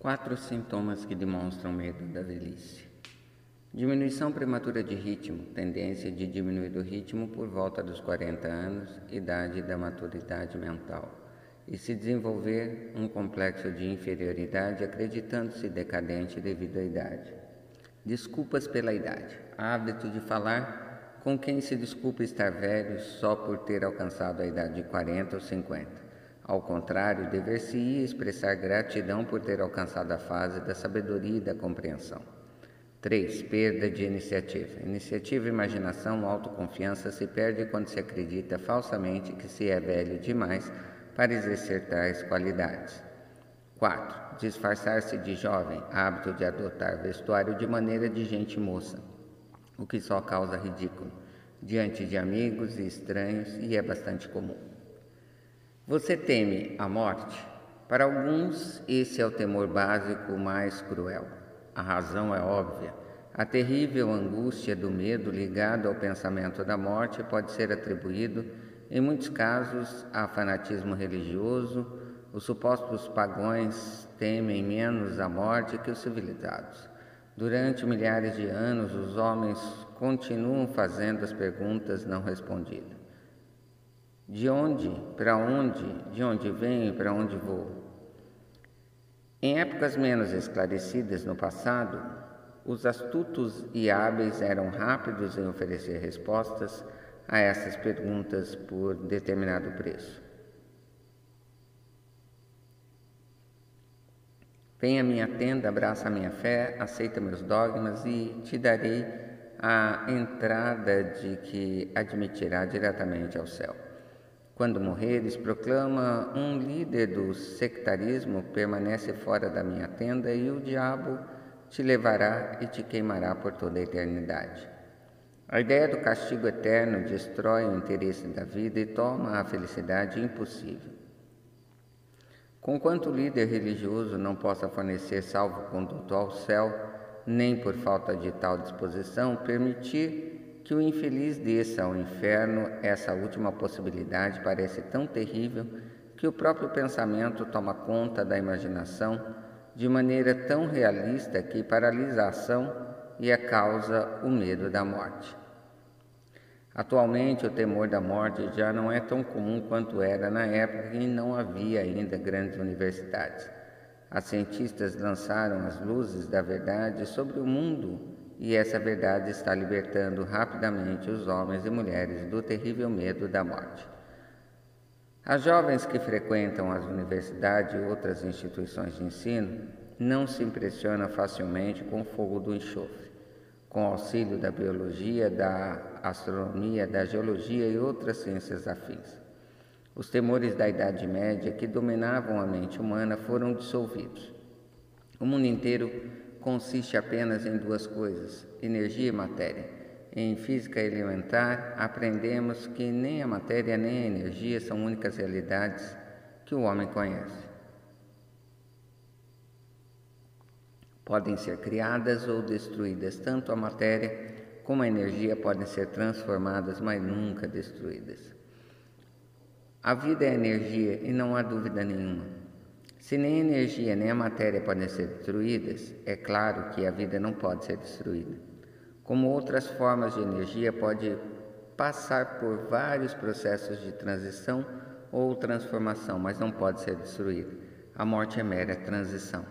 4 sintomas que demonstram medo da velhice. Diminuição prematura de ritmo, tendência de diminuir o ritmo por volta dos 40 anos, idade da maturidade mental, e se desenvolver um complexo de inferioridade acreditando-se decadente devido à idade. Desculpas pela idade. Hábito de falar com quem se desculpa estar velho só por ter alcançado a idade de 40 ou 50. Ao contrário, dever-se-ia expressar gratidão por ter alcançado a fase da sabedoria e da compreensão. 3. Perda de iniciativa. Iniciativa, imaginação, autoconfiança se perde quando se acredita falsamente que se é velho demais para exercer tais qualidades. 4. Disfarçar-se de jovem, hábito de adotar vestuário de maneira de gente moça, o que só causa ridículo diante de amigos e estranhos e é bastante comum. Você teme a morte? Para alguns, esse é o temor básico mais cruel. A razão é óbvia. A terrível angústia do medo ligado ao pensamento da morte pode ser atribuído, em muitos casos, a fanatismo religioso. Os supostos pagãos temem menos a morte que os civilizados. Durante milhares de anos, os homens continuam fazendo as perguntas não respondidas. De onde? Para onde? De onde venho e para onde vou? Em épocas menos esclarecidas no passado, os astutos e hábeis eram rápidos em oferecer respostas a essas perguntas por determinado preço. Vem à minha tenda, abraça a minha fé, aceita meus dogmas e te darei a entrada de que admitirá diretamente ao céu. Quando morreres, proclama um líder do sectarismo, permanece fora da minha tenda e o diabo te levará e te queimará por toda a eternidade. A ideia do castigo eterno destrói o interesse da vida e torna a felicidade impossível. Conquanto o líder religioso não possa fornecer salvo-conduto ao céu, nem por falta de tal disposição, permitir que o infeliz desça ao inferno, essa última possibilidade parece tão terrível que o próprio pensamento toma conta da imaginação de maneira tão realista que paralisa a ação e causa o medo da morte. Atualmente, o temor da morte já não é tão comum quanto era na época em que não havia ainda grandes universidades. As cientistas lançaram as luzes da verdade sobre o mundo e essa verdade está libertando rapidamente os homens e mulheres do terrível medo da morte. As jovens que frequentam as universidades e outras instituições de ensino não se impressionam facilmente com o fogo do enxofre. Com auxílio da biologia, da astronomia, da geologia e outras ciências afins. Os temores da Idade Média que dominavam a mente humana foram dissolvidos. O mundo inteiro consiste apenas em 2 coisas, energia e matéria. Em física elementar, aprendemos que nem a matéria nem a energia são únicas realidades que o homem conhece. Podem ser criadas ou destruídas, tanto a matéria como a energia podem ser transformadas, mas nunca destruídas. A vida é energia e não há dúvida nenhuma. Se nem a energia nem a matéria podem ser destruídas, é claro que a vida não pode ser destruída. Como outras formas de energia, pode passar por vários processos de transição ou transformação, mas não pode ser destruída. A morte é mera transição.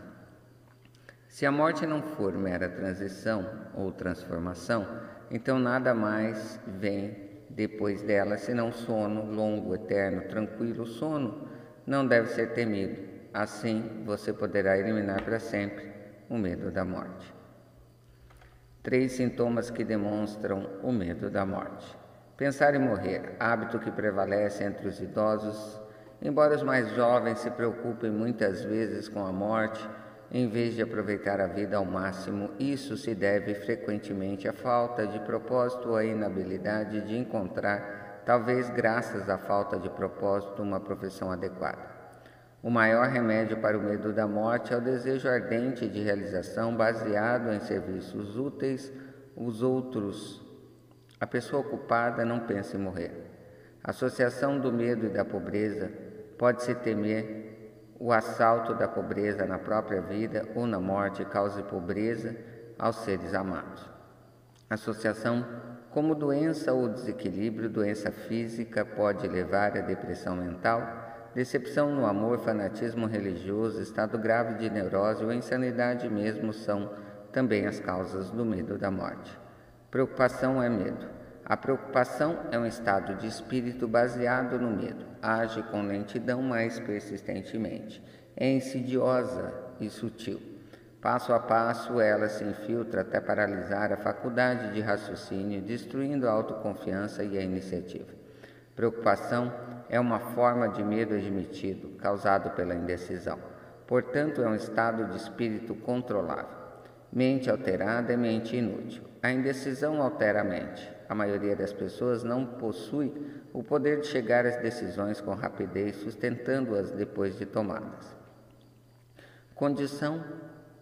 Se a morte não for mera transição ou transformação, então nada mais vem depois dela senão sono longo, eterno, tranquilo. O sono não deve ser temido. Assim, você poderá eliminar para sempre o medo da morte. 3 sintomas que demonstram o medo da morte. Pensar em morrer, hábito que prevalece entre os idosos, embora os mais jovens se preocupem muitas vezes com a morte, em vez de aproveitar a vida ao máximo. Isso se deve frequentemente à falta de propósito ou à inabilidade de encontrar, talvez graças à falta de propósito, uma profissão adequada. O maior remédio para o medo da morte é o desejo ardente de realização baseado em serviços úteis aos outros. A pessoa ocupada não pensa em morrer. A associação do medo e da pobreza pode-se temer o assalto da pobreza na própria vida ou na morte cause pobreza aos seres amados. Associação como doença ou desequilíbrio, doença física pode levar à depressão mental, decepção no amor, fanatismo religioso, estado grave de neurose ou insanidade mesmo são também as causas do medo da morte. Preocupação é medo. A preocupação é um estado de espírito baseado no medo. Age com lentidão, mais persistentemente. É insidiosa e sutil. Passo a passo, ela se infiltra até paralisar a faculdade de raciocínio, destruindo a autoconfiança e a iniciativa. Preocupação é uma forma de medo admitido, causado pela indecisão. Portanto, é um estado de espírito controlável. Mente alterada é mente inútil. A indecisão altera a mente. A maioria das pessoas não possui o poder de chegar às decisões com rapidez, sustentando-as depois de tomadas. Condição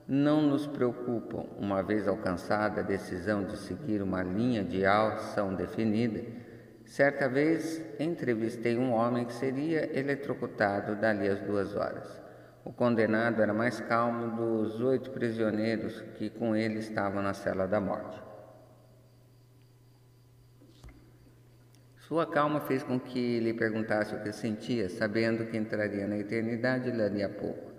não nos preocupam. Uma vez alcançada a decisão de seguir uma linha de ação definida, certa vez entrevistei um homem que seria eletrocutado dali às 2 horas. O condenado era mais calmo dos 8 prisioneiros que com ele estavam na cela da morte. Sua calma fez com que lhe perguntasse o que sentia, sabendo que entraria na eternidade dali a pouco.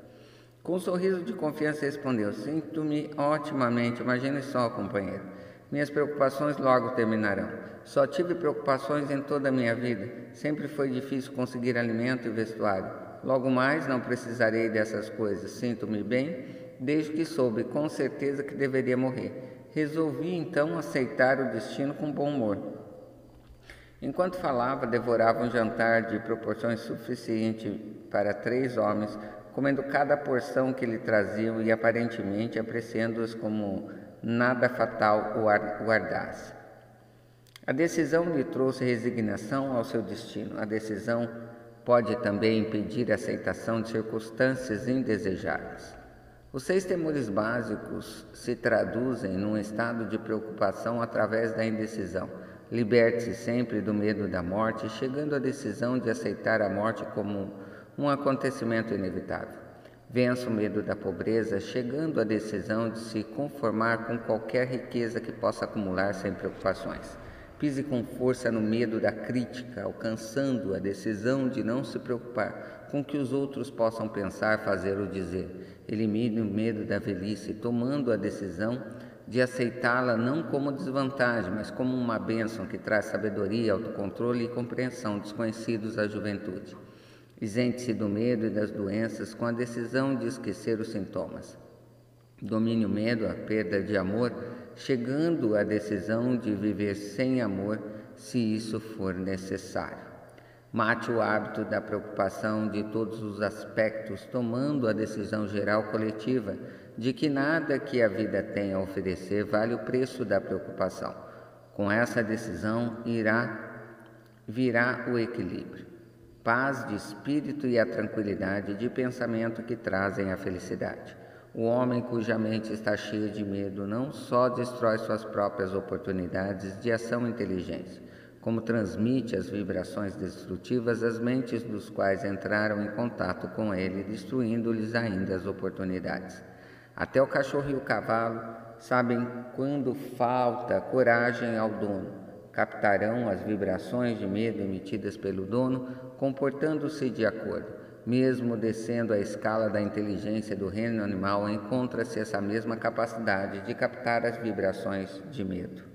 Com um sorriso de confiança respondeu: sinto-me otimamente, imagine só, companheiro. Minhas preocupações logo terminarão. Só tive preocupações em toda a minha vida. Sempre foi difícil conseguir alimento e vestuário. Logo mais não precisarei dessas coisas. Sinto-me bem, desde que soube com certeza que deveria morrer. Resolvi então aceitar o destino com bom humor. Enquanto falava, devorava um jantar de proporções suficientes para 3 homens, comendo cada porção que lhe traziam e aparentemente apreciando-os como nada fatal o guardasse. A decisão lhe trouxe resignação ao seu destino. A decisão pode também impedir a aceitação de circunstâncias indesejáveis. Os 6 temores básicos se traduzem num estado de preocupação através da indecisão. Liberte-se sempre do medo da morte, chegando à decisão de aceitar a morte como um acontecimento inevitável. Vença o medo da pobreza, chegando à decisão de se conformar com qualquer riqueza que possa acumular sem preocupações. Pise com força no medo da crítica, alcançando a decisão de não se preocupar com o que os outros possam pensar, fazer ou dizer. Elimine o medo da velhice, tomando a decisão de aceitá-la não como desvantagem, mas como uma bênção que traz sabedoria, autocontrole e compreensão desconhecidos à juventude. Isente-se do medo e das doenças com a decisão de esquecer os sintomas. Domine o medo, a perda de amor, chegando à decisão de viver sem amor, se isso for necessário. Mate o hábito da preocupação de todos os aspectos, tomando a decisão geral coletiva de que nada que a vida tem a oferecer vale o preço da preocupação. Com essa decisão virá o equilíbrio, paz de espírito e a tranquilidade de pensamento que trazem a felicidade. O homem cuja mente está cheia de medo não só destrói suas próprias oportunidades de ação e inteligência, como transmite as vibrações destrutivas às mentes dos quais entraram em contato com ele, destruindo-lhes ainda as oportunidades. Até o cachorro e o cavalo sabem quando falta coragem ao dono. Captarão as vibrações de medo emitidas pelo dono, comportando-se de acordo. Mesmo descendo a escala da inteligência do reino animal, encontra-se essa mesma capacidade de captar as vibrações de medo.